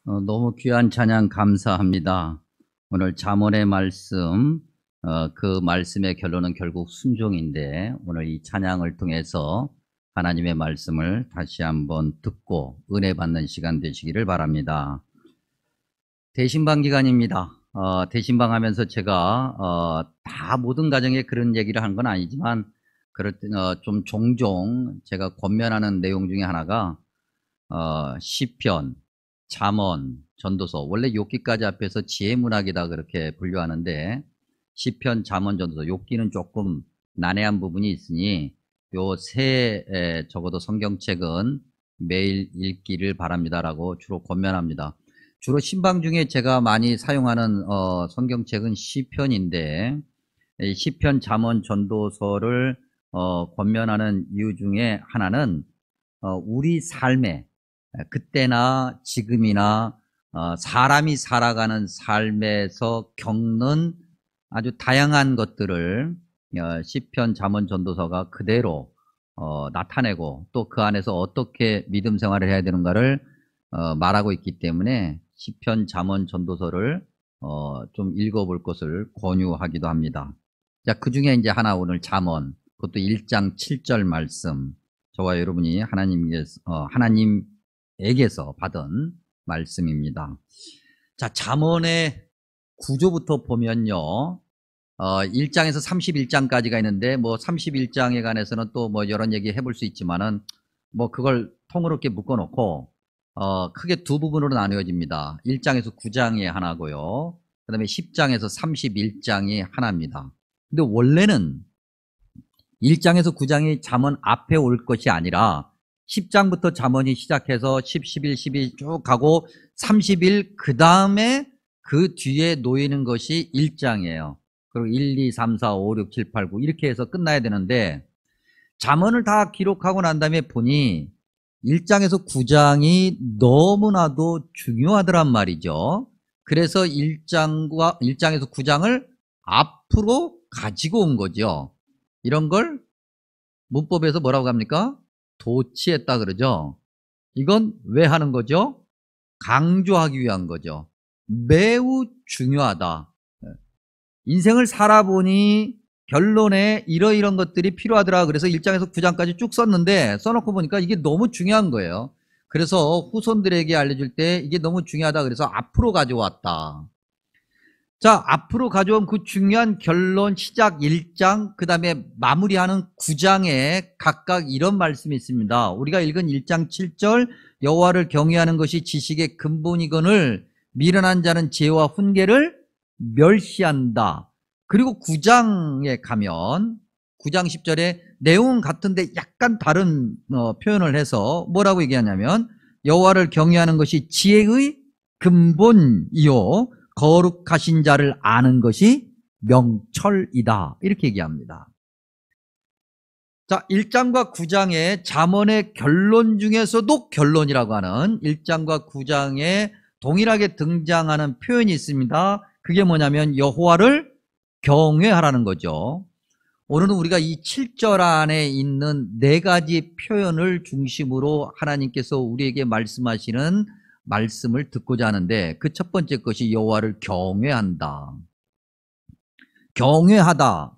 너무 귀한 찬양 감사합니다. 오늘 잠언의 말씀, 그 말씀의 결론은 결국 순종인데 오늘 이 찬양을 통해서 하나님의 말씀을 다시 한번 듣고 은혜 받는 시간 되시기를 바랍니다. 대신방 기간입니다. 대신방 하면서 제가 다 모든 가정에 그런 얘기를 한 건 아니지만 그럴 때 좀 종종 제가 권면하는 내용 중에 하나가 시편, 잠언, 전도서, 원래 욥기까지 앞에서 지혜문학이다 그렇게 분류하는데 시편, 잠언, 전도서, 욥기는 조금 난해한 부분이 있으니 요 세 적어도 성경책은 매일 읽기를 바랍니다라고 주로 권면합니다. 주로 신방 중에 제가 많이 사용하는 성경책은 시편인데 이 시편, 잠언, 전도서를 권면하는 이유 중에 하나는 우리 삶에 그때나 지금이나 사람이 살아가는 삶에서 겪는 아주 다양한 것들을 시편, 잠언, 전도서가 그대로 나타내고 또 그 안에서 어떻게 믿음 생활을 해야 되는가를 말하고 있기 때문에 시편, 잠언, 전도서를 좀 읽어볼 것을 권유하기도 합니다. 자, 그 중에 이제 하나 오늘 잠언, 그것도 1장 7절 말씀, 저와 여러분이 하나님에게서 받은 말씀입니다. 자, 잠언의 구조부터 보면요. 1장에서 31장까지가 있는데 뭐 31장에 관해서는 또 뭐 여러 얘기 해볼 수 있지만은 뭐 그걸 통으롭게 묶어놓고 크게 두 부분으로 나누어집니다. 1장에서 9장이 하나고요. 그 다음에 10장에서 31장이 하나입니다. 근데 원래는 1장에서 9장이 잠언 앞에 올 것이 아니라 10장부터 잠언이 시작해서 10, 11, 12 쭉 가고 30일 그 다음에 그 뒤에 놓이는 것이 1장이에요. 그리고 1, 2, 3, 4, 5, 6, 7, 8, 9 이렇게 해서 끝나야 되는데 잠언을 다 기록하고 난 다음에 보니 1장에서 9장이 너무나도 중요하더란 말이죠. 그래서 1장에서 9장을 앞으로 가지고 온 거죠. 이런 걸 문법에서 뭐라고 합니까? 도치했다 그러죠. 이건 왜 하는 거죠? 강조하기 위한 거죠. 매우 중요하다. 인생을 살아보니 결론에 이러이런 것들이 필요하더라. 그래서 1장에서 9장까지 쭉 썼는데 써놓고 보니까 이게 너무 중요한 거예요. 그래서 후손들에게 알려줄 때 이게 너무 중요하다. 그래서 앞으로 가져왔다. 자, 앞으로 가져온 그 중요한 결론 시작 1장, 그 다음에 마무리하는 9장에 각각 이런 말씀이 있습니다. 우리가 읽은 1장 7절 여호와를 경외하는 것이 지식의 근본이거늘 미련한 자는 지혜와 훈계를 멸시한다. 그리고 9장에 가면 9장 10절에 내용은 같은데 약간 다른 표현을 해서 뭐라고 얘기하냐면 여호와를 경외하는 것이 지혜의 근본이요 거룩하신 자를 아는 것이 명철이다. 이렇게 얘기합니다. 자, 1장과 9장의 잠언의 결론 중에서도 결론이라고 하는 1장과 9장에 동일하게 등장하는 표현이 있습니다. 그게 뭐냐면 여호와를 경외하라는 거죠. 오늘은 우리가 이 7절 안에 있는 네 가지 표현을 중심으로 하나님께서 우리에게 말씀하시는 말씀을 듣고자 하는데 그 첫 번째 것이 여호와를 경외한다. 경외하다.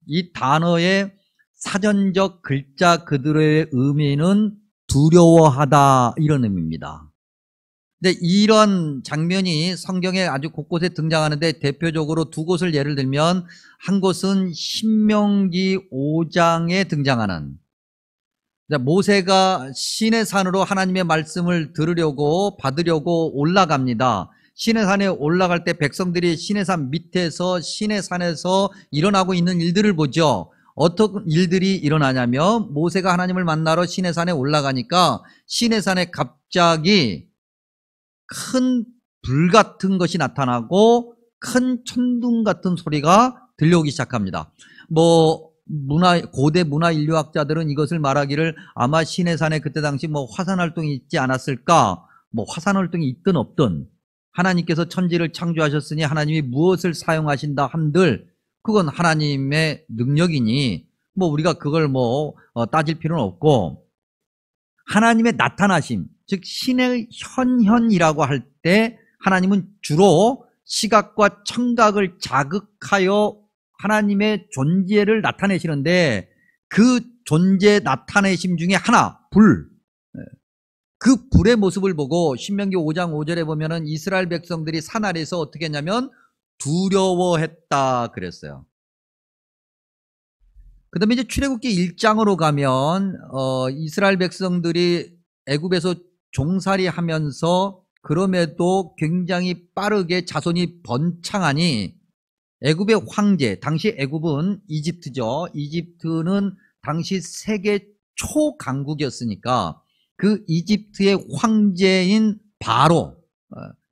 이 단어의 사전적 글자 그대로의 의미는 두려워하다 이런 의미입니다. 근데 이런 장면이 성경에 아주 곳곳에 등장하는데 대표적으로 두 곳을 예를 들면 한 곳은 신명기 5장에 등장하는 모세가 시내산으로 하나님의 말씀을 들으려고 받으려고 올라갑니다. 시내산에 올라갈 때 백성들이 시내산 밑에서 시내산에서 일어나고 있는 일들을 보죠. 어떤 일들이 일어나냐면 모세가 하나님을 만나러 시내산에 올라가니까 시내산에 갑자기 큰 불 같은 것이 나타나고 큰 천둥 같은 소리가 들려오기 시작합니다. 고대 문화 인류학자들은 이것을 말하기를 아마 시내산에 그때 당시 화산 활동이 있지 않았을까? 화산 활동이 있든 없든 하나님께서 천지를 창조하셨으니 하나님이 무엇을 사용하신다 한들 그건 하나님의 능력이니 우리가 그걸 따질 필요는 없고 하나님의 나타나심, 즉 신의 현현이라고 할 때 하나님은 주로 시각과 청각을 자극하여 하나님의 존재를 나타내시는데 그 존재 나타내심 중에 하나, 불. 그 불의 모습을 보고 신명기 5장 5절에 보면은 이스라엘 백성들이 산 아래에서 어떻게 했냐면 두려워했다 그랬어요. 그 다음에 이제 출애굽기 1장으로 가면 이스라엘 백성들이 애굽에서 종살이 하면서 그럼에도 굉장히 빠르게 자손이 번창하니 애굽의 황제, 당시 애굽은 이집트죠. 이집트는 당시 세계 초강국이었으니까 그 이집트의 황제인 바로,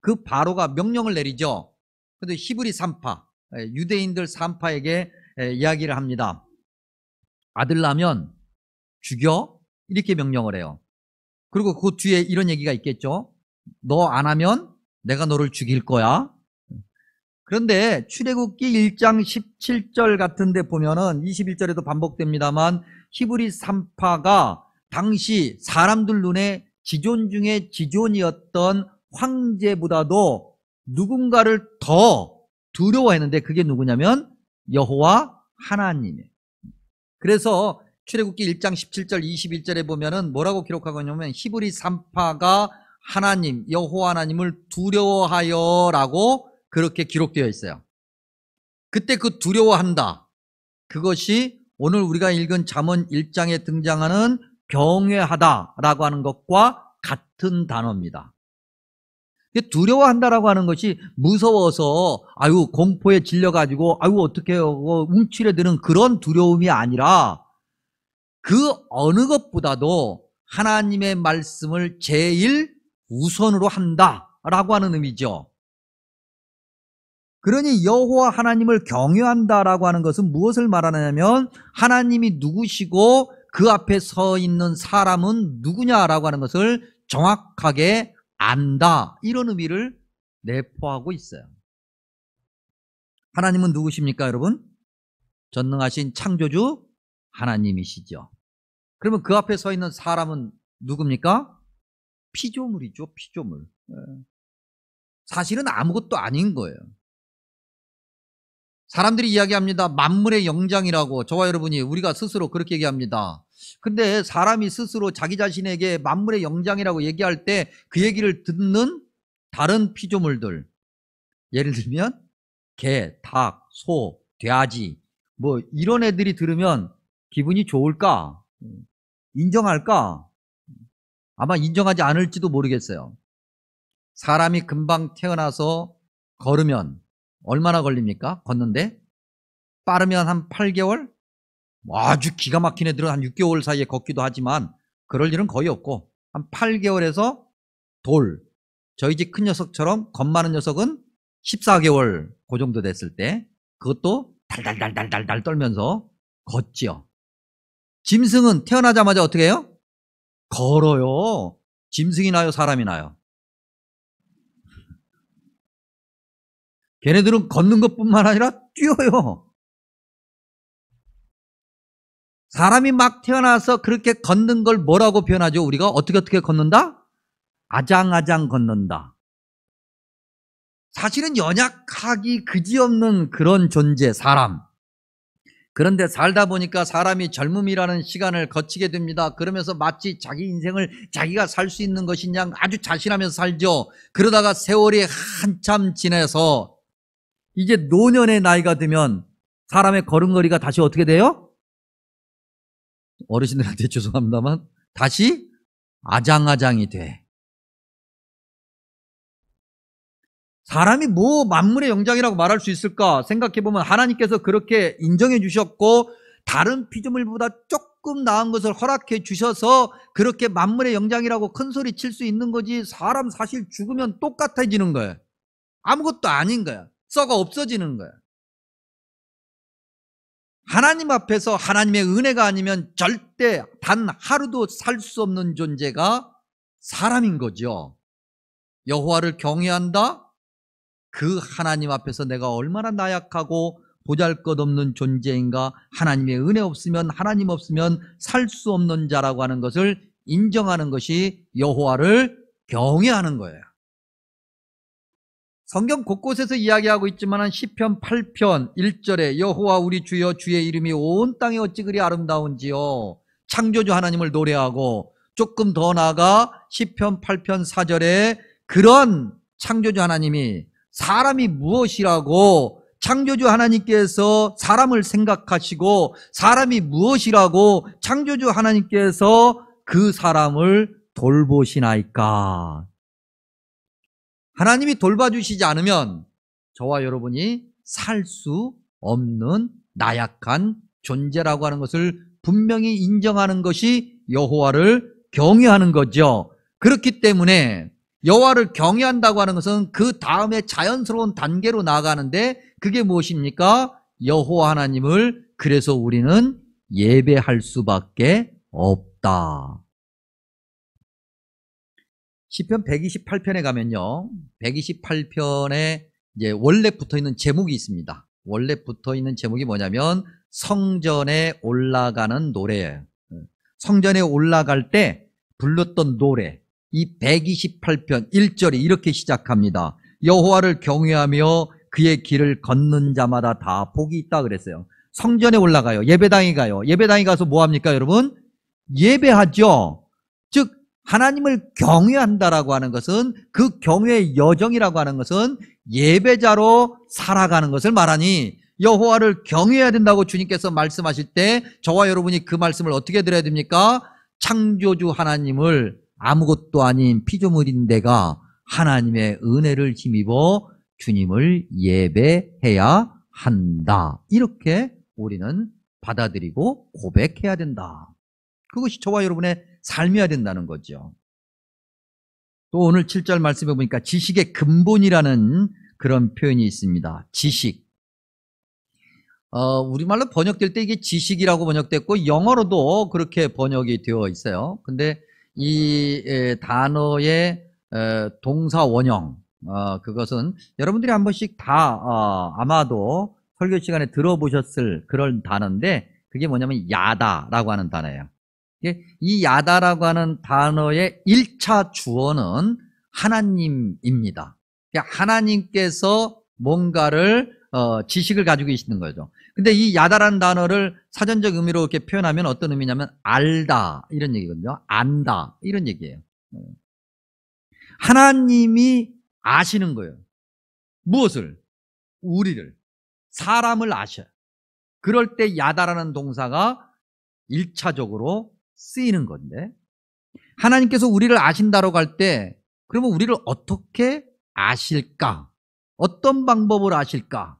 그 바로가 명령을 내리죠. 그런데 히브리 3파, 유대인들 3파에게 이야기를 합니다. 아들 낳으면 죽여? 이렇게 명령을 해요. 그리고 그 뒤에 이런 얘기가 있겠죠. 너 안 하면 내가 너를 죽일 거야. 그런데 출애굽기 1장 17절 같은 데 보면은 21절에도 반복됩니다만 히브리 3파가 당시 사람들 눈에 지존 중에 지존이었던 황제보다도 누군가를 더 두려워했는데 그게 누구냐면 여호와 하나님이에요. 그래서 출애굽기 1장 17절 21절에 보면은 뭐라고 기록하고 있냐면 히브리 3파가 하나님 여호와 하나님을 두려워하여라고 그렇게 기록되어 있어요. 그때 그 두려워한다, 그것이 오늘 우리가 읽은 잠언 1장에 등장하는 경외하다라고 하는 것과 같은 단어입니다. 두려워한다라고 하는 것이 무서워서 공포에 질려가지고 어떻게 움츠려드는 그런 두려움이 아니라 그 어느 것보다도 하나님의 말씀을 제일 우선으로 한다라고 하는 의미죠. 그러니 여호와 하나님을 경외한다라고 하는 것은 무엇을 말하느냐면 하나님이 누구시고 그 앞에 서 있는 사람은 누구냐라고 하는 것을 정확하게 안다, 이런 의미를 내포하고 있어요. 하나님은 누구십니까, 여러분? 전능하신 창조주 하나님이시죠. 그러면 그 앞에 서 있는 사람은 누굽니까? 피조물이죠, 피조물. 사실은 아무것도 아닌 거예요. 사람들이 이야기합니다. 만물의 영장이라고. 저와 여러분이 우리가 스스로 그렇게 얘기합니다. 근데 사람이 스스로 자기 자신에게 만물의 영장이라고 얘기할 때 그 얘기를 듣는 다른 피조물들, 예를 들면 개, 닭, 소, 돼지 뭐 이런 애들이 들으면 기분이 좋을까? 인정할까? 아마 인정하지 않을지도 모르겠어요. 사람이 금방 태어나서 걸으면 얼마나 걸립니까? 걷는데 빠르면 한 8개월? 아주 기가 막힌 애들은 한 6개월 사이에 걷기도 하지만 그럴 일은 거의 없고 한 8개월에서 돌, 저희 집 큰 녀석처럼 겁 많은 녀석은 14개월 그 정도 됐을 때 그것도 달달달달달달 떨면서 걷지요. 짐승은 태어나자마자 어떻게 해요? 걸어요. 짐승이 나요, 사람이 나요? 걔네들은 걷는 것뿐만 아니라 뛰어요. 사람이 막 태어나서 그렇게 걷는 걸 뭐라고 표현하죠? 우리가 어떻게 걷는다? 아장아장 걷는다. 사실은 연약하기 그지없는 그런 존재, 사람. 그런데 살다 보니까 사람이 젊음이라는 시간을 거치게 됩니다. 그러면서 마치 자기 인생을 자기가 살 수 있는 것이냐 아주 자신하면서 살죠. 그러다가 세월이 한참 지나서 이제 노년의 나이가 되면 사람의 걸음걸이가 다시 어떻게 돼요? 어르신들한테 죄송합니다만 다시 아장아장이 돼. 사람이 뭐 만물의 영장이라고 말할 수 있을까 생각해보면 하나님께서 그렇게 인정해 주셨고 다른 피조물보다 조금 나은 것을 허락해 주셔서 그렇게 만물의 영장이라고 큰 소리 칠 수 있는 거지. 사람 사실 죽으면 똑같아지는 거예요. 아무것도 아닌 거야. 썩어 없어지는 거야. 하나님 앞에서 하나님의 은혜가 아니면 절대 단 하루도 살 수 없는 존재가 사람인 거죠. 여호와를 경외한다? 그 하나님 앞에서 내가 얼마나 나약하고 보잘것없는 존재인가. 하나님의 은혜 없으면, 하나님 없으면 살 수 없는 자라고 하는 것을 인정하는 것이 여호와를 경외하는 거예요. 성경 곳곳에서 이야기하고 있지만 시편 8편 1절에 여호와 우리 주여 주의 이름이 온 땅에 어찌 그리 아름다운지요. 창조주 하나님을 노래하고, 조금 더 나아가 시편 8편 4절에 그런 창조주 하나님이 사람이 무엇이라고, 창조주 하나님께서 사람을 생각하시고 사람이 무엇이라고 창조주 하나님께서 그 사람을 돌보시나이까. 하나님이 돌봐주시지 않으면 저와 여러분이 살 수 없는 나약한 존재라고 하는 것을 분명히 인정하는 것이 여호와를 경외하는 거죠. 그렇기 때문에 여호와를 경외한다고 하는 것은 그 다음에 자연스러운 단계로 나아가는데, 그게 무엇입니까? 여호와 하나님을 그래서 우리는 예배할 수밖에 없다. 시편 128편에 가면요, 128편에 이제 원래 붙어있는 제목이 있습니다. 원래 붙어있는 제목이 뭐냐면 성전에 올라가는 노래예요. 성전에 올라갈 때 불렀던 노래, 이 128편 1절이 이렇게 시작합니다. 여호와를 경외하며 그의 길을 걷는 자마다 다 복이 있다 그랬어요. 성전에 올라가요. 예배당에 가요. 예배당에 가서 뭐 합니까, 여러분? 예배하죠. 즉 하나님을 경외한다라고 하는 것은, 그 경외의 여정이라고 하는 것은 예배자로 살아가는 것을 말하니, 여호와를 경외해야 된다고 주님께서 말씀하실 때 저와 여러분이 그 말씀을 어떻게 들어야 됩니까? 창조주 하나님을 아무것도 아닌 피조물인 내가 하나님의 은혜를 힘입어 주님을 예배해야 한다. 이렇게 우리는 받아들이고 고백해야 된다. 그것이 저와 여러분의 삶이어야 된다는 거죠. 또 오늘 7절 말씀해 보니까 지식의 근본이라는 그런 표현이 있습니다. 지식. 우리말로 번역될 때 이게 지식이라고 번역됐고 영어로도 그렇게 번역이 되어 있어요. 근데 이 단어의 동사 원형, 그것은 여러분들이 한 번씩 다 아마도 설교 시간에 들어보셨을 그런 단어인데, 그게 뭐냐면 야다라고 하는 단어예요. 이 야다라고 하는 단어의 1차 주어는 하나님입니다. 하나님께서 뭔가를 지식을 가지고 계시는 거죠. 근데 이 야다라는 단어를 사전적 의미로 이렇게 표현하면 어떤 의미냐면 알다 이런 얘기거든요. 안다 이런 얘기예요. 하나님이 아시는 거예요. 무엇을? 우리를, 사람을 아셔요. 그럴 때 야다라는 동사가 1차적으로 쓰이는 건데, 하나님께서 우리를 아신다라고 할 때 그러면 우리를 어떻게 아실까? 어떤 방법으로 아실까?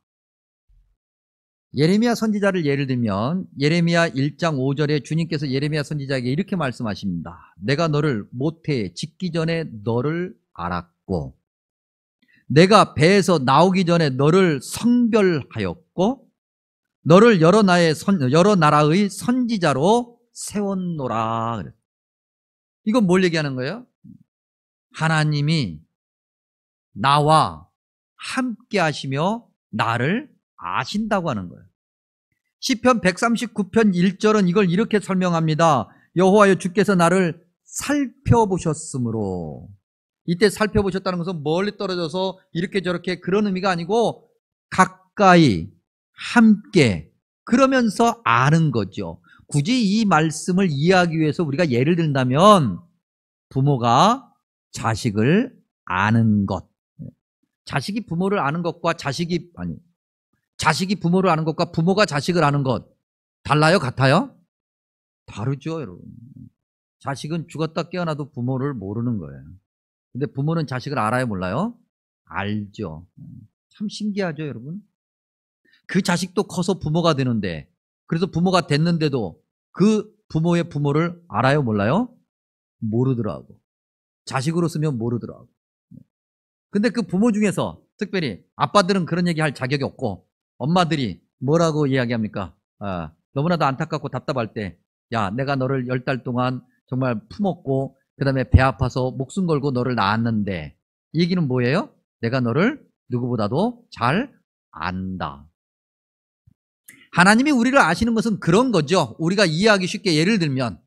예레미야 선지자를 예를 들면 예레미야 1장 5절에 주님께서 예레미야 선지자에게 이렇게 말씀하십니다. 내가 너를 모태에 짓기 전에 너를 알았고, 내가 배에서 나오기 전에 너를 성별하였고, 너를 여러 나라의 선지자로 세웠노라. 이건 뭘 얘기하는 거예요? 하나님이 나와 함께 하시며 나를 아신다고 하는 거예요. 시편 139편 1절은 이걸 이렇게 설명합니다. 여호와여 주께서 나를 살펴보셨으므로. 이때 살펴보셨다는 것은 멀리 떨어져서 이렇게 저렇게 그런 의미가 아니고 가까이 함께, 그러면서 아는 거죠. 굳이 이 말씀을 이해하기 위해서 우리가 예를 든다면 부모가 자식을 아는 것, 자식이 부모를 아는 것과 자식이 부모를 아는 것과 부모가 자식을 아는 것 달라요? 같아요? 다르죠, 여러분. 자식은 죽었다 깨어나도 부모를 모르는 거예요. 근데 부모는 자식을 알아요, 몰라요? 알죠. 참 신기하죠, 여러분. 그 자식도 커서 부모가 되는데, 그래서 부모가 됐는데도 그 부모의 부모를 알아요, 몰라요? 모르더라고. 자식으로 쓰면 모르더라고. 근데 그 부모 중에서 특별히 아빠들은 그런 얘기 할 자격이 없고, 엄마들이 뭐라고 이야기합니까? 너무나도 안타깝고 답답할 때, 야, 내가 너를 10달 동안 정말 품었고 그 다음에 배 아파서 목숨 걸고 너를 낳았는데, 이 얘기는 뭐예요? 내가 너를 누구보다도 잘 안다. 하나님이 우리를 아시는 것은 그런 거죠. 우리가 이해하기 쉽게 예를 들면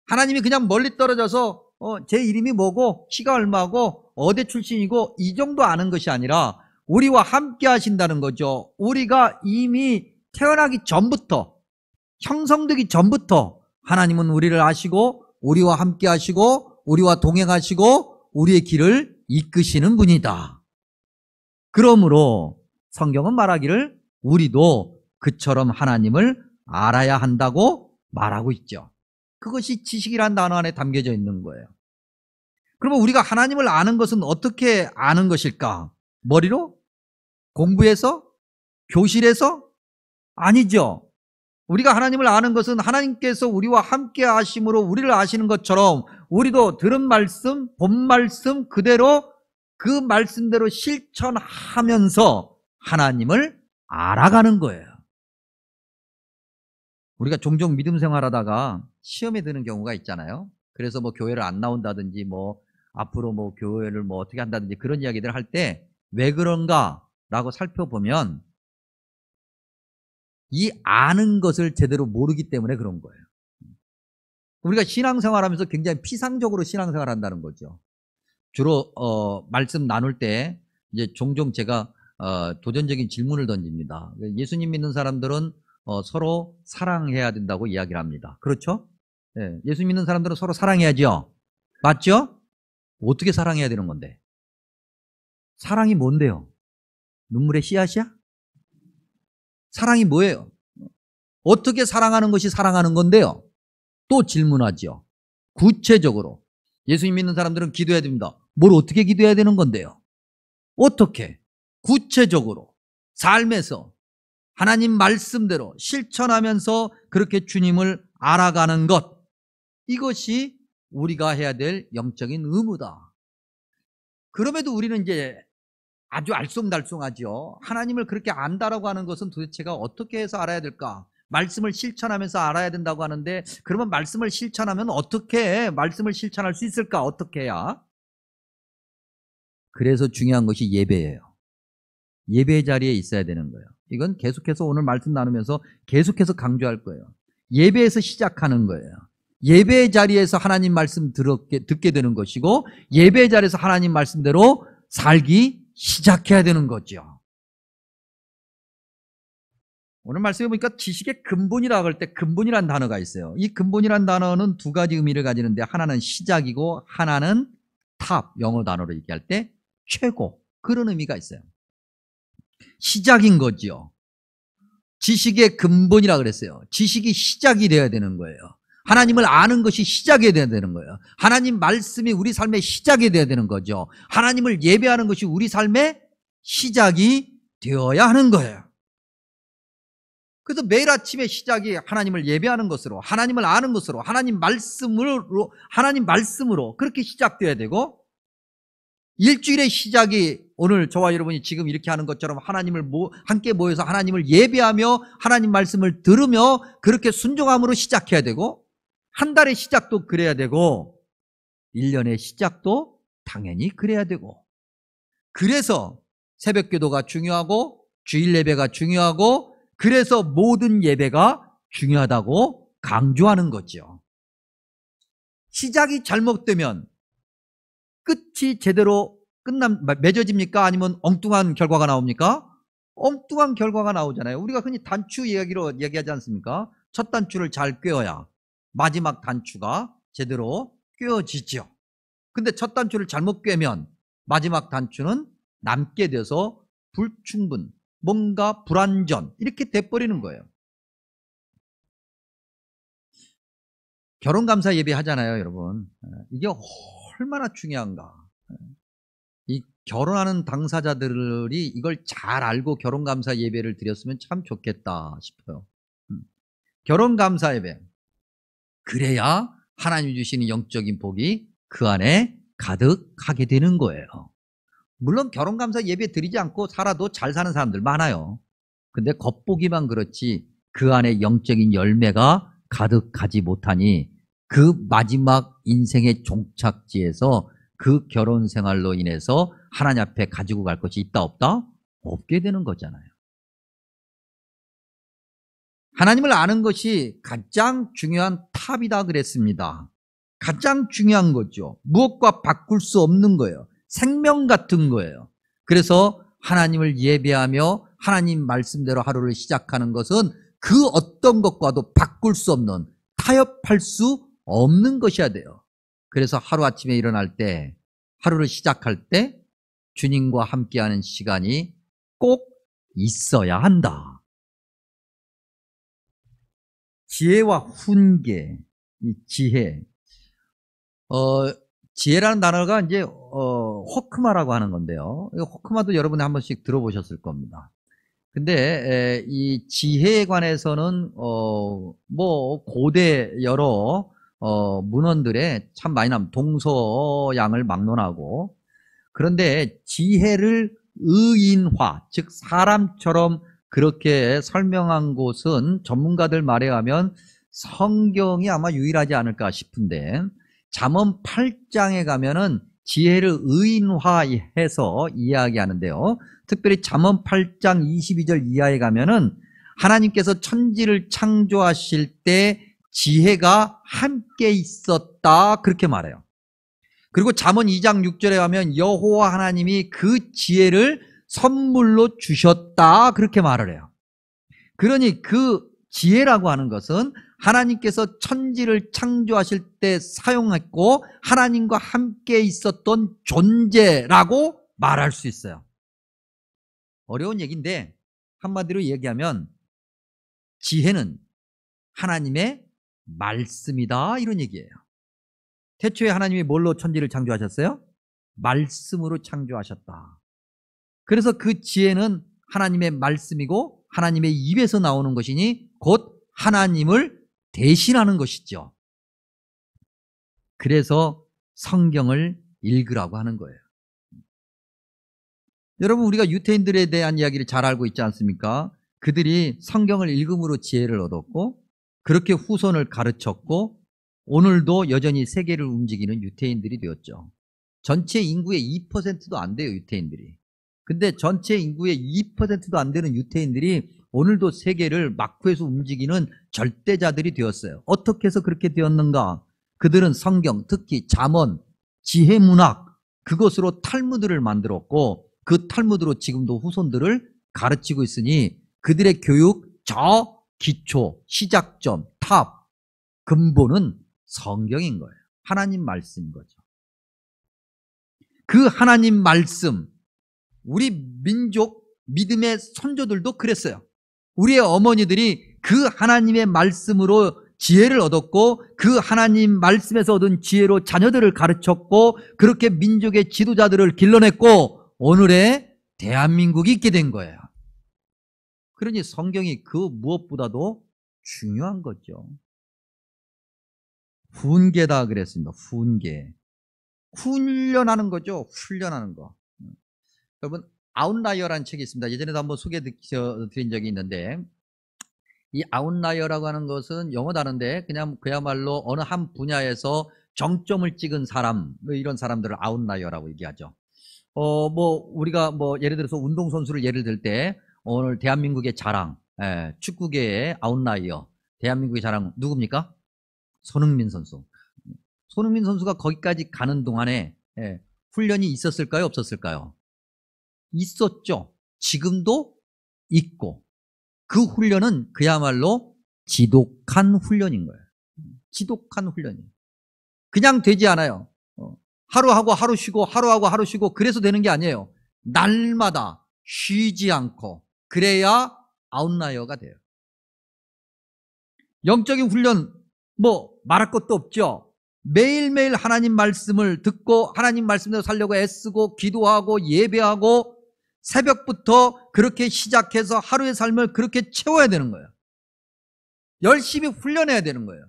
하나님이 그냥 멀리 떨어져서 제 이름이 뭐고 키가 얼마고 어디 출신이고 이 정도 아는 것이 아니라 우리와 함께 하신다는 거죠. 우리가 이미 태어나기 전부터, 형성되기 전부터 하나님은 우리를 아시고 우리와 함께 하시고 우리와 동행하시고 우리의 길을 이끄시는 분이다. 그러므로 성경은 말하기를 우리도 그처럼 하나님을 알아야 한다고 말하고 있죠. 그것이 지식이란 단어 안에 담겨져 있는 거예요. 그러면 우리가 하나님을 아는 것은 어떻게 아는 것일까? 머리로? 공부해서? 교실에서? 아니죠. 우리가 하나님을 아는 것은 하나님께서 우리와 함께 하심으로 우리를 아시는 것처럼 우리도 들은 말씀, 본 말씀 그대로 그 말씀대로 실천하면서 하나님을 알아가는 거예요. 우리가 종종 믿음 생활하다가 시험에 드는 경우가 있잖아요. 그래서 뭐 교회를 안 나온다든지 뭐 앞으로 뭐 교회를 뭐 어떻게 한다든지 그런 이야기들을 할 때 왜 그런가라고 살펴보면 이 아는 것을 제대로 모르기 때문에 그런 거예요. 우리가 신앙생활하면서 굉장히 피상적으로 신앙생활 한다는 거죠. 주로 말씀 나눌 때 이제 종종 제가 도전적인 질문을 던집니다. 예수님 믿는 사람들은 서로 사랑해야 된다고 이야기를 합니다. 그렇죠? 네, 예수 믿는 사람들은 서로 사랑해야죠. 맞죠? 어떻게 사랑해야 되는 건데? 사랑이 뭔데요? 눈물의 씨앗이야? 사랑이 뭐예요? 어떻게 사랑하는 것이 사랑하는 건데요? 또 질문하죠. 구체적으로 예수님 믿는 사람들은 기도해야 됩니다. 뭘 어떻게 기도해야 되는 건데요? 어떻게? 구체적으로 삶에서 하나님 말씀대로 실천하면서 그렇게 주님을 알아가는 것, 이것이 우리가 해야 될 영적인 의무다. 그럼에도 우리는 이제 아주 알쏭달쏭하죠. 하나님을 그렇게 안다라고 하는 것은 도대체가 어떻게 해서 알아야 될까? 말씀을 실천하면서 알아야 된다고 하는데 그러면 말씀을 실천하면 어떻게 말씀을 실천할 수 있을까? 어떻게 해야? 그래서 중요한 것이 예배예요. 예배 자리에 있어야 되는 거예요. 이건 계속해서 오늘 말씀 나누면서 계속해서 강조할 거예요. 예배에서 시작하는 거예요. 예배 자리에서 하나님 말씀 듣게 되는 것이고 예배 자리에서 하나님 말씀대로 살기 시작해야 되는 거죠. 오늘 말씀해 보니까 지식의 근본이라고 할 때 근본이라는 단어가 있어요. 이 근본이라는 단어는 두 가지 의미를 가지는데 하나는 시작이고 하나는 탑, 영어 단어로 얘기할 때 최고, 그런 의미가 있어요. 시작인 거죠. 지식의 근본이라고 그랬어요. 지식이 시작이 되어야 되는 거예요. 하나님을 아는 것이 시작이 되어야 되는 거예요. 하나님 말씀이 우리 삶의 시작이 되어야 되는 거죠. 하나님을 예배하는 것이 우리 삶의 시작이 되어야 하는 거예요. 그래서 매일 아침의 시작이 하나님을 예배하는 것으로, 하나님을 아는 것으로, 하나님 말씀으로 그렇게 시작되어야 되고, 일주일의 시작이 오늘 저와 여러분이 지금 이렇게 하는 것처럼 하나님을 함께 모여서 하나님을 예배하며 하나님 말씀을 들으며 그렇게 순종함으로 시작해야 되고, 한 달의 시작도 그래야 되고 1년의 시작도 당연히 그래야 되고, 그래서 새벽기도가 중요하고 주일 예배가 중요하고 그래서 모든 예배가 중요하다고 강조하는 거죠. 시작이 잘못되면 끝이 제대로 맺어집니까? 아니면 엉뚱한 결과가 나옵니까? 엉뚱한 결과가 나오잖아요. 우리가 흔히 단추 이야기로 얘기하지 않습니까? 첫 단추를 잘 꿰어야 마지막 단추가 제대로 꿰어지죠. 근데 첫 단추를 잘못 꿰면 마지막 단추는 남게 돼서 불충분, 뭔가 불완전, 이렇게 돼버리는 거예요. 결혼감사 예배 하잖아요, 여러분. 이게 얼마나 중요한가. 이 결혼하는 당사자들이 이걸 잘 알고 결혼감사 예배를 드렸으면 참 좋겠다 싶어요. 결혼감사 예배, 그래야 하나님이 주시는 영적인 복이 그 안에 가득하게 되는 거예요. 물론 결혼감사 예배 드리지 않고 살아도 잘 사는 사람들 많아요. 근데 겉보기만 그렇지 그 안에 영적인 열매가 가득하지 못하니 그 마지막 인생의 종착지에서 그 결혼 생활로 인해서 하나님 앞에 가지고 갈 것이 있다 없다? 없게 되는 거잖아요. 하나님을 아는 것이 가장 중요한 탑이다 그랬습니다. 가장 중요한 거죠. 무엇과 바꿀 수 없는 거예요. 생명 같은 거예요. 그래서 하나님을 예배하며 하나님 말씀대로 하루를 시작하는 것은 그 어떤 것과도 바꿀 수 없는, 타협할 수 없는 것이어야 돼요. 그래서 하루아침에 일어날 때, 하루를 시작할 때 주님과 함께하는 시간이 꼭 있어야 한다. 지혜와 훈계, 이 지혜. 지혜라는 단어가 이제 호크마라고 하는 건데요. 호크마도 여러분이 한 번씩 들어보셨을 겁니다. 근데 이 지혜에 관해서는 뭐 고대 여러 문헌들에 참 많이 나옵니다. 동서양을 막론하고. 그런데 지혜를 의인화, 즉 사람처럼 그렇게 설명한 곳은 전문가들 말에 하면 성경이 아마 유일하지 않을까 싶은데, 잠언 8장에 가면은 지혜를 의인화해서 이야기하는데요. 특별히 잠언 8장 22절 이하에 가면은 하나님께서 천지를 창조하실 때 지혜가 함께 있었다, 그렇게 말해요. 그리고 잠언 2장 6절에 가면 여호와 하나님이 그 지혜를 선물로 주셨다, 그렇게 말을 해요. 그러니 그 지혜라고 하는 것은 하나님께서 천지를 창조하실 때 사용했고 하나님과 함께 있었던 존재라고 말할 수 있어요. 어려운 얘기인데 한마디로 얘기하면 지혜는 하나님의 말씀이다, 이런 얘기예요. 태초에 하나님이 뭘로 천지를 창조하셨어요? 말씀으로 창조하셨다. 그래서 그 지혜는 하나님의 말씀이고 하나님의 입에서 나오는 것이니 곧 하나님을 대신하는 것이죠. 그래서 성경을 읽으라고 하는 거예요. 여러분, 우리가 유태인들에 대한 이야기를 잘 알고 있지 않습니까? 그들이 성경을 읽음으로 지혜를 얻었고 그렇게 후손을 가르쳤고 오늘도 여전히 세계를 움직이는 유태인들이 되었죠. 전체 인구의 2%도 안 돼요, 유태인들이. 근데 전체 인구의 2%도 안 되는 유태인들이 오늘도 세계를 막후에서 움직이는 절대자들이 되었어요. 어떻게 해서 그렇게 되었는가? 그들은 성경, 특히 잠언, 지혜문학, 그것으로 탈무드를 만들었고 그 탈무드로 지금도 후손들을 가르치고 있으니 그들의 교육, 저 기초, 시작점, 탑, 근본은 성경인 거예요. 하나님 말씀인 거죠. 그 하나님 말씀, 우리 민족 믿음의 선조들도 그랬어요. 우리의 어머니들이 그 하나님의 말씀으로 지혜를 얻었고 그 하나님 말씀에서 얻은 지혜로 자녀들을 가르쳤고 그렇게 민족의 지도자들을 길러냈고 오늘의 대한민국이 있게 된 거예요. 그러니 성경이 그 무엇보다도 중요한 거죠. 훈계다 그랬습니다. 훈계. 훈련하는 거죠. 훈련하는 거. 여러분, 아웃라이어라는 책이 있습니다. 예전에도 한번 소개해드린 적이 있는데 이 아웃라이어라고 하는 것은 영어 단어인데 그냥 그야말로 어느 한 분야에서 정점을 찍은 사람, 뭐 이런 사람들을 아웃라이어라고 얘기하죠. 우리가 예를 들어서 운동선수를 예를 들 때 오늘 대한민국의 자랑, 축구계의 아웃라이어, 대한민국의 자랑 누굽니까? 손흥민 선수. 손흥민 선수가 거기까지 가는 동안에 훈련이 있었을까요? 없었을까요? 있었죠. 지금도 있고 그 훈련은 그야말로 지독한 훈련인 거예요. 지독한 훈련이 그냥 되지 않아요. 하루하고 하루 쉬고 하루하고 하루 쉬고 그래서 되는 게 아니에요. 날마다 쉬지 않고 그래야 아웃라이어가 돼요. 영적인 훈련 말할 것도 없죠. 매일매일 하나님 말씀을 듣고 하나님 말씀대로 살려고 애쓰고 기도하고 예배하고 새벽부터 그렇게 시작해서 하루의 삶을 그렇게 채워야 되는 거예요. 열심히 훈련해야 되는 거예요.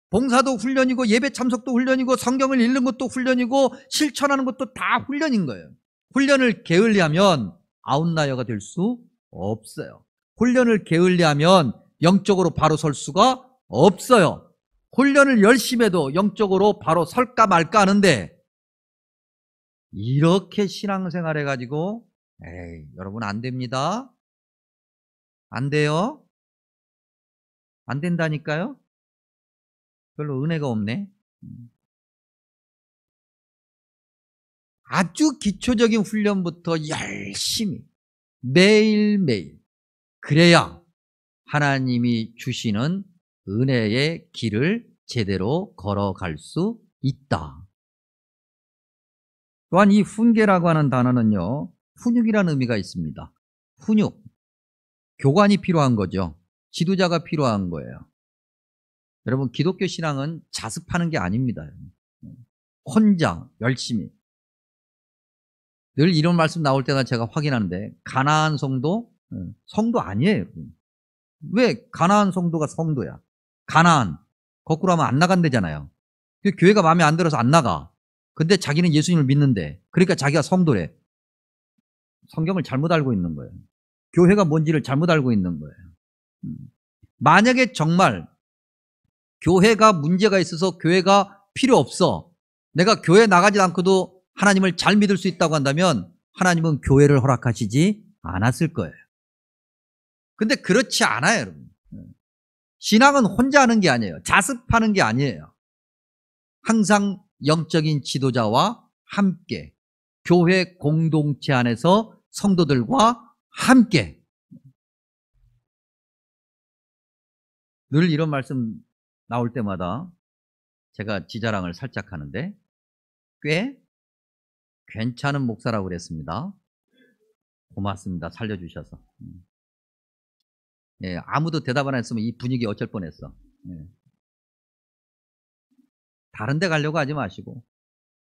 봉사도 훈련이고 예배 참석도 훈련이고 성경을 읽는 것도 훈련이고 실천하는 것도 다 훈련인 거예요. 훈련을 게을리하면 아웃라이어가 될 수 없어요. 훈련을 게을리하면 영적으로 바로 설 수가 없어요. 훈련을 열심히 해도 영적으로 바로 설까 말까 하는데 이렇게 신앙생활 해가지고 여러분 안 됩니다. 안 돼요. 안 된다니까요. 별로 은혜가 없네. 아주 기초적인 훈련부터 열심히 매일매일 그래야 하나님이 주시는 은혜의 길을 제대로 걸어갈 수 있다. 또한 이 훈계라고 하는 단어는요, 훈육이라는 의미가 있습니다. 훈육, 교관이 필요한 거죠. 지도자가 필요한 거예요. 여러분, 기독교 신앙은 자습하는 게 아닙니다. 혼자 열심히. 늘 이런 말씀 나올 때가 제가 확인하는데, 가나안 성도 아니에요. 왜 가나안 성도가 성도야? 가나안 거꾸로 하면 안 나간대잖아요. 교회가 마음에 안 들어서 안 나가. 근데 자기는 예수님을 믿는데, 그러니까 자기가 성도래. 성경을 잘못 알고 있는 거예요. 교회가 뭔지를 잘못 알고 있는 거예요. 만약에 정말 교회가 문제가 있어서 교회가 필요 없어, 내가 교회 나가지 않고도 하나님을 잘 믿을 수 있다고 한다면 하나님은 교회를 허락하시지 않았을 거예요. 근데 그렇지 않아요, 여러분. 신앙은 혼자 하는 게 아니에요. 자습하는 게 아니에요. 항상 영적인 지도자와 함께, 교회 공동체 안에서 성도들과 함께. 늘 이런 말씀 나올 때마다 제가 지자랑을 살짝 하는데, 꽤 괜찮은 목사라고 그랬습니다. 고맙습니다. 살려주셔서. 예, 아무도 대답 안 했으면 이 분위기 어쩔 뻔했어. 예. 다른 데 가려고 하지 마시고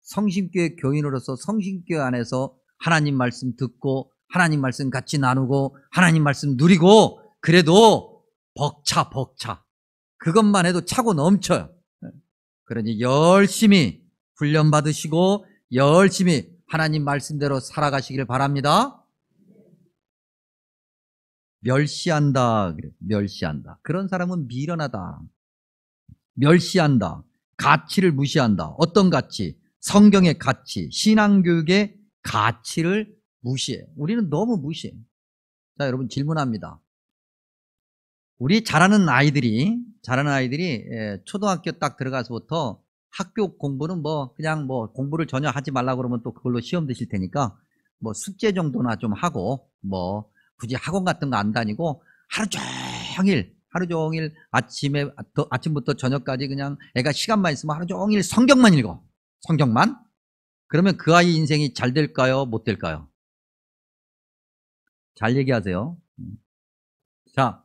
성심교회 교인으로서 성심교회 안에서 하나님 말씀 듣고 하나님 말씀 같이 나누고 하나님 말씀 누리고, 그래도 벅차 그것만 해도 차고 넘쳐요. 그러니 열심히 훈련 받으시고 열심히 하나님 말씀대로 살아가시기를 바랍니다. 멸시한다. 멸시한다. 그런 사람은 미련하다. 멸시한다. 가치를 무시한다. 어떤 가치? 성경의 가치, 신앙교육의 가치를 무시해. 우리는 너무 무시해. 자, 여러분 질문합니다. 우리 자라는 아이들이 초등학교 딱 들어가서부터 학교 공부는 그냥 공부를 전혀 하지 말라고 그러면 또 그걸로 시험 드실 테니까 숙제 정도나 좀 하고 굳이 학원 같은 거 안 다니고 하루 종일 아침부터 저녁까지 그냥 애가 시간만 있으면 하루 종일 성경만 읽어. 성경만. 그러면 그 아이 인생이 잘 될까요? 못 될까요? 잘 얘기하세요. 자,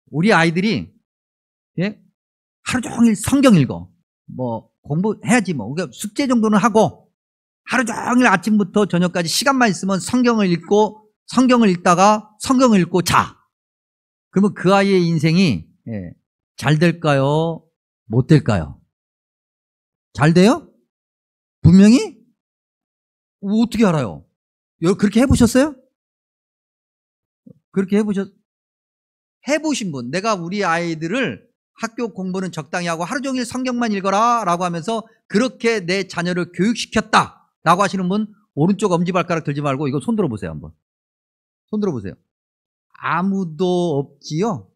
우리 아이들이 하루 종일 성경 읽어. 공부해야지 그러니까 숙제 정도는 하고 하루 종일 아침부터 저녁까지 시간만 있으면 성경을 읽다가 성경을 읽고 자. 그러면 그 아이의 인생이 잘 될까요? 못 될까요? 잘 돼요? 분명히? 어떻게 알아요? 그렇게 해보셨어요? 그렇게 해보신 분, 내가 우리 아이들을 학교 공부는 적당히 하고 하루 종일 성경만 읽어라 라고 하면서 그렇게 내 자녀를 교육시켰다 라고 하시는 분, 오른쪽 엄지발가락 들지 말고 이거 손 들어보세요. 한번 손 들어보세요. 아무도 없지요?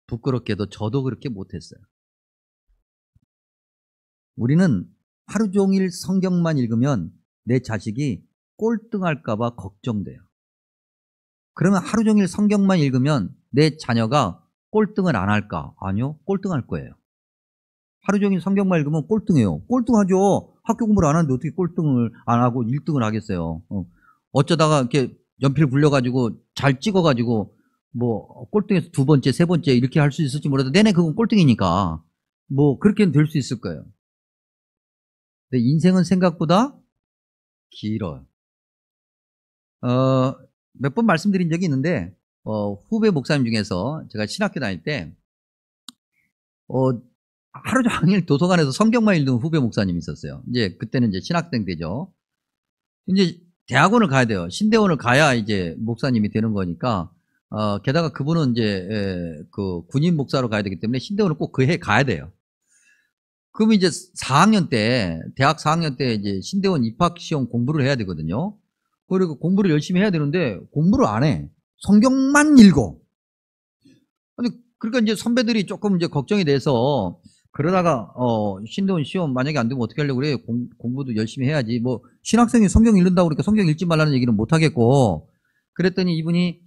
부끄럽게도 저도 그렇게 못했어요. 우리는 하루 종일 성경만 읽으면 내 자식이 꼴등할까 봐 걱정돼요. 그러면 하루 종일 성경만 읽으면 내 자녀가 꼴등을 안 할까? 아니요, 꼴등할 거예요. 하루 종일 성경만 읽으면 꼴등해요. 꼴등하죠. 학교 공부를 안 하는데 어떻게 꼴등을 안 하고 1등을 하겠어요. 어쩌다가 이렇게 연필 굴려가지고 잘 찍어가지고 꼴등에서 2번째, 3번째 이렇게 할 수 있을지 몰라도 내내 그건 꼴등이니까 그렇게는 될 수 있을 거예요. 근데 인생은 생각보다 길어요. 몇 번 말씀드린 적이 있는데 후배 목사님 중에서 제가 신학교 다닐 때 하루 종일 도서관에서 성경만 읽는 후배 목사님이 있었어요. 이제 그때는 이제 신학생 때죠. 이제 대학원을 가야 돼요. 신대원을 가야 이제 목사님이 되는 거니까 게다가 그분은 이제 그 군인 목사로 가야 되기 때문에 신대원을 꼭 그 해 가야 돼요. 그러면 이제 4학년 때, 대학 4학년 때 이제 신대원 입학시험 공부를 해야 되거든요. 그리고 공부를 열심히 해야 되는데 공부를 안 해. 성경만 읽어. 아니, 그러니까 이제 선배들이 조금 이제 걱정이 돼서 그러다가 신대원 시험 만약에 안 되면 어떻게 하려고 그래? 공부도 열심히 해야지. 뭐 신학생이 성경 읽는다고 그러니까 성경 읽지 말라는 얘기는 못 하겠고. 그랬더니 이분이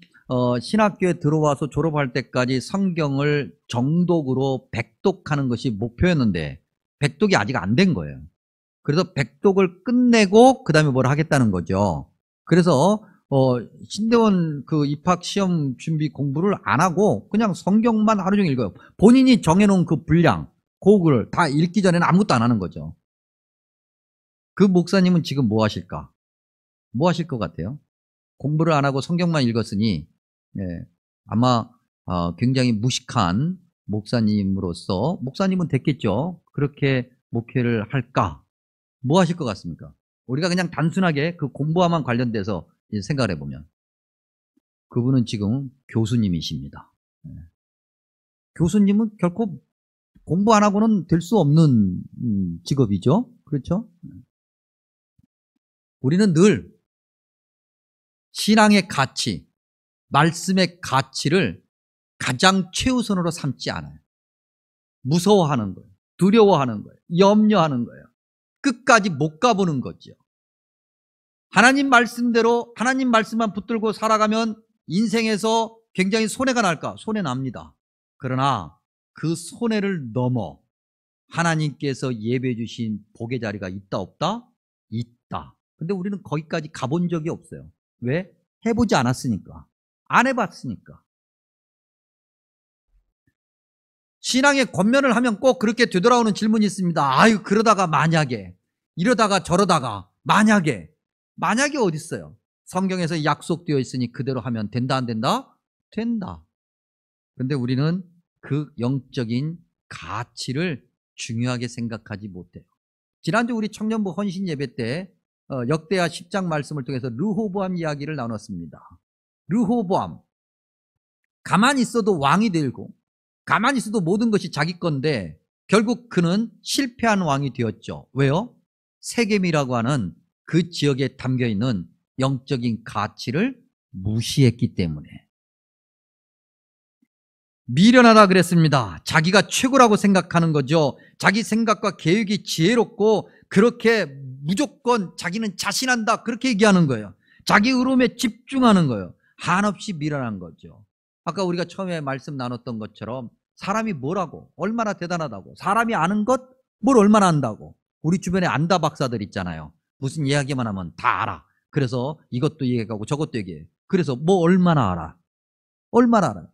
신학교에 들어와서 졸업할 때까지 성경을 정독으로 백독하는 것이 목표였는데 백독이 아직 안 된 거예요. 그래서 백독을 끝내고 그 다음에 뭘 하겠다는 거죠. 그래서 신대원 그 입학 시험 준비 공부를 안 하고 그냥 성경만 하루 종일 읽어요. 본인이 정해놓은 그 분량, 그걸 다 읽기 전에는 아무것도 안 하는 거죠. 그 목사님은 지금 뭐 하실까? 뭐 하실 것 같아요? 공부를 안 하고 성경만 읽었으니 아마 굉장히 무식한 목사님으로서 목사님은 됐겠죠. 그렇게 목회를 할까? 뭐 하실 것 같습니까? 우리가 그냥 단순하게 그 공부와만 관련돼서 생각을 해보면 그분은 지금 교수님이십니다. 교수님은 결코 공부 안 하고는 될 수 없는 직업이죠. 그렇죠? 우리는 늘 신앙의 가치, 말씀의 가치를 가장 최우선으로 삼지 않아요. 무서워하는 거예요. 두려워하는 거예요. 염려하는 거예요. 끝까지 못 가보는 거죠. 하나님 말씀대로 하나님 말씀만 붙들고 살아가면 인생에서 굉장히 손해가 날까? 손해납니다. 그러나 그 손해를 넘어 하나님께서 예배해 주신 복의 자리가 있다 없다? 있다. 근데 우리는 거기까지 가본 적이 없어요. 왜? 해보지 않았으니까. 안 해봤으니까. 신앙의 권면을 하면 꼭 그렇게 되돌아오는 질문이 있습니다. 아유, 그러다가 만약에, 이러다가 저러다가, 만약에 어디 있어요? 성경에서 약속되어 있으니 그대로 하면 된다 안 된다? 된다. 근데 우리는 그 영적인 가치를 중요하게 생각하지 못해요. 지난주 우리 청년부 헌신 예배 때 역대하 10장 말씀을 통해서 르호보암 이야기를 나눴습니다. 르호보암, 가만히 있어도 왕이 되고 가만히 있어도 모든 것이 자기 건데 결국 그는 실패한 왕이 되었죠. 왜요? 세겜이라고 하는 그 지역에 담겨있는 영적인 가치를 무시했기 때문에. 미련하다 그랬습니다. 자기가 최고라고 생각하는 거죠. 자기 생각과 계획이 지혜롭고 그렇게 무조건 자기는 자신한다 그렇게 얘기하는 거예요. 자기 의로움에 집중하는 거예요. 한없이 미련한 거죠. 아까 우리가 처음에 말씀 나눴던 것처럼 사람이 뭐라고 얼마나 대단하다고 사람이 아는 것 뭘 얼마나 안다고. 우리 주변에 안다 박사들 있잖아요. 무슨 이야기만 하면 다 알아. 그래서 이것도 얘기하고 저것도 얘기해. 그래서 뭐 얼마나 알아. 얼마나 알아요.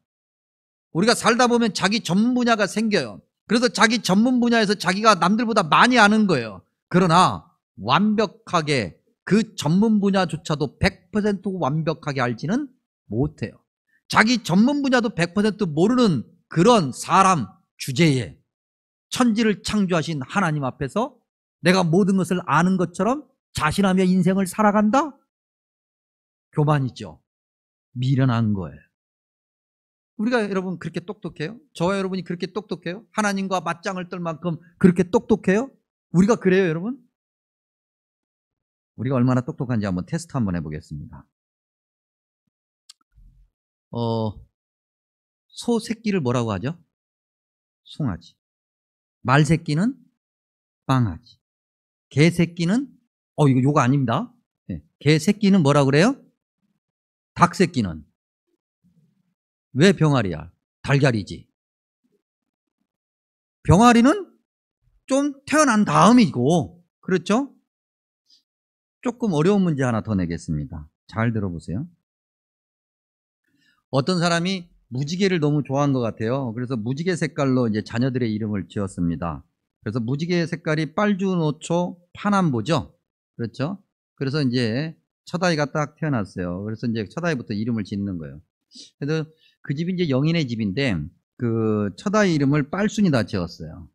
우리가 살다 보면 자기 전문 분야가 생겨요. 그래서 자기 전문 분야에서 자기가 남들보다 많이 아는 거예요. 그러나 완벽하게 그 전문 분야조차도 100% 완벽하게 알지는 못해요. 자기 전문 분야도 100% 모르는 그런 사람 주제에 천지를 창조하신 하나님 앞에서 내가 모든 것을 아는 것처럼 자신하며 인생을 살아간다? 교만이죠. 미련한 거예요. 우리가 여러분 그렇게 똑똑해요? 저와 여러분이 그렇게 똑똑해요? 하나님과 맞짱을 떨 만큼 그렇게 똑똑해요? 우리가 그래요, 여러분? 우리가 얼마나 똑똑한지 한번 테스트 한번 해보겠습니다. 소 새끼를 뭐라고 하죠? 송아지. 말 새끼는 빵아지. 개 새끼는 이거 요거 아닙니다. 네. 개 새끼는 뭐라고 그래요? 닭 새끼는 왜 병아리야? 달걀이지. 병아리는 좀 태어난 다음이고, 그렇죠? 조금 어려운 문제 하나 더 내겠습니다. 잘 들어보세요. 어떤 사람이 무지개를 너무 좋아한 것 같아요. 그래서 무지개 색깔로 이제 자녀들의 이름을 지었습니다. 그래서 무지개 색깔이 빨주노초 파남보죠. 그렇죠? 그래서 이제 첫 아이가 딱 태어났어요. 그래서 이제 첫 아이부터 이름을 짓는 거예요. 그래서 그 집이 이제 영인의 집인데 그 첫 아이 이름을 빨순이다 지었어요.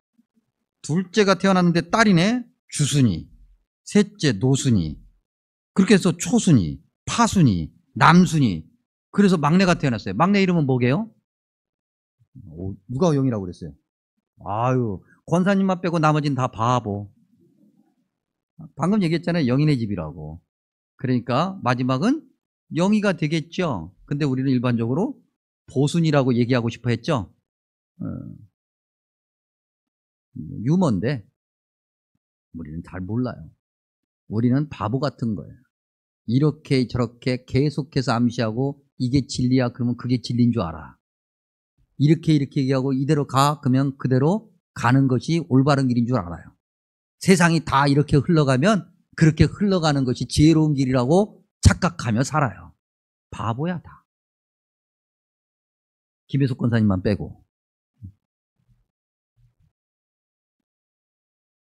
둘째가 태어났는데 딸이네. 주순이. 셋째 노순이. 그렇게 해서 초순이, 파순이, 남순이. 그래서 막내가 태어났어요. 막내 이름은 뭐게요? 누가 영이라고 그랬어요? 아유, 권사님만 빼고 나머지는 다 바보. 방금 얘기했잖아요. 영인의 집이라고. 그러니까 마지막은 영이가 되겠죠. 근데 우리는 일반적으로 보순이라고 얘기하고 싶어 했죠. 유머인데 우리는 잘 몰라요. 우리는 바보 같은 거예요. 이렇게 저렇게 계속해서 암시하고 이게 진리야 그러면 그게 진리인 줄 알아. 이렇게 얘기하고 이대로 가 그러면 그대로 가는 것이 올바른 길인 줄 알아요. 세상이 다 이렇게 흘러가면 그렇게 흘러가는 것이 지혜로운 길이라고 착각하며 살아요. 바보야 다. 김혜숙 권사님만 빼고.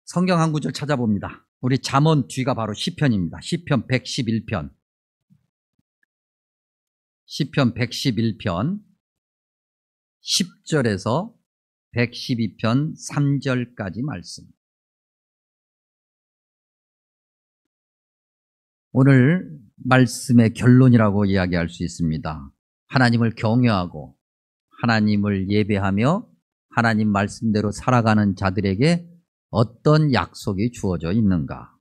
성경 한 구절 찾아봅니다. 우리 잠언 뒤가 바로 시편입니다. 시편 111편. 시편 111편 10절에서 112편 3절까지 말씀. 오늘 말씀의 결론이라고 이야기할 수 있습니다. 하나님을 경외하고 하나님을 예배하며 하나님 말씀대로 살아가는 자들에게 어떤 약속이 주어져 있는가?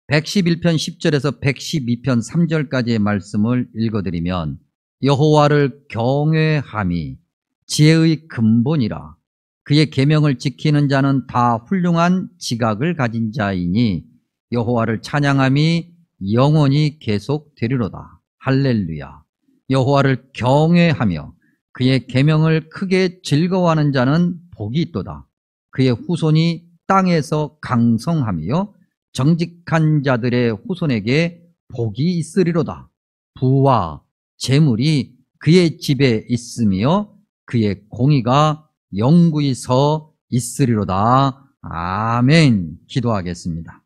111편 10절에서 112편 3절까지의 말씀을 읽어드리면 여호와를 경외함이 지혜의 근본이라 그의 계명을 지키는 자는 다 훌륭한 지각을 가진 자이니 여호와를 찬양함이 영원히 계속되리로다. 할렐루야. 여호와를 경외하며 그의 계명을 크게 즐거워하는 자는 복이 있도다. 그의 후손이 땅에서 강성하며 정직한 자들의 후손에게 복이 있으리로다. 부와 재물이 그의 집에 있으며 그의 공의가 영구히 서 있으리로다. 아멘. 기도하겠습니다.